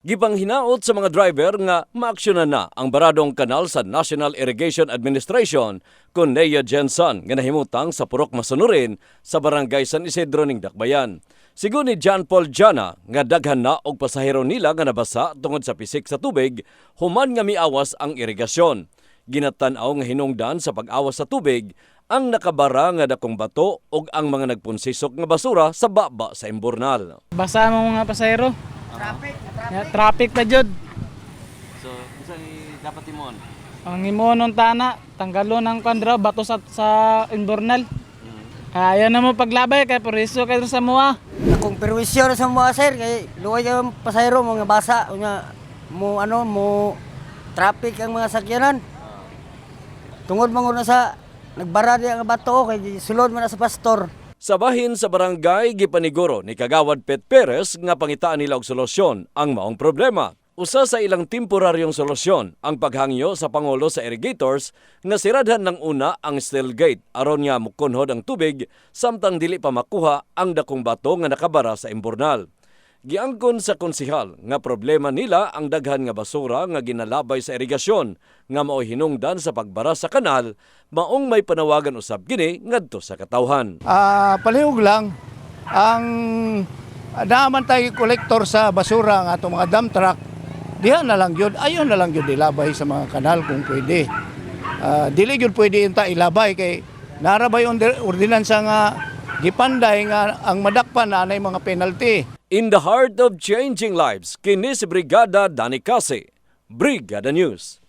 Gipanghinaot sa mga driver nga maaksyonan na ang baradong kanal sa National Irrigation Administration kun Nea Jensen nga nahimutang sa Purok Masunurin sa Barangay San Isidro ning Dakbayan. Sigon ni John Paul Jana nga daghan na og pasahero nila nga nabasa tungod sa pisik sa tubig human nga miawas ang irigasyon. Ginatan-aw nga hinungdan sa pag-awas sa tubig ang nakabara nga dakong bato ug ang mga nagpunsisok nga basura sa baba sa imburnal. Basa mo mga pasahero. Traffic na jud. So, isa ni dapat imon? Ang imonon tana, tanggalon ang kandraw bato sa invernal. Ayaw na mo paglabay kay puriso kay sa mua. Kung perwisyo na sa mga sir kay luway yung pasahero mga basa unya mo traffic ang mga sakyanan. Tungod mangon na sa nagbara di ang bato kay sulod man na sa pastor. Sa bahin sa barangay, gipaniguro ni Kagawad Pet Perez nga pangitaan nila og solusyon ang maong problema. Usa sa ilang temporaryong solusyon ang paghangyo sa pangulo sa irrigators nga siradhan ng una ang steel gate aron nga mukunhod ang tubig samtang dili pa makuha ang dakong bato nga nakabara sa imburnal. Giangkon sa konsehal nga problema nila ang daghan nga basura nga ginalabay sa irigasyon nga mao'y hinungdan sa pagbara sa kanal maong may panawagan usab kini ngadto sa katawhan. Palihog lang ang naaman tayo kolektor sa basura ng atong mga dump truck. Diha na lang yun, ayon na lang yun ilabay sa mga kanal kung pwede. Dili yun pwede yung ilabay kay narabay ordinansa nga gipanday nga ang madakpan na anay mga penalty. In the heart of changing lives, kini si Brigada Dani Casi, Brigada News.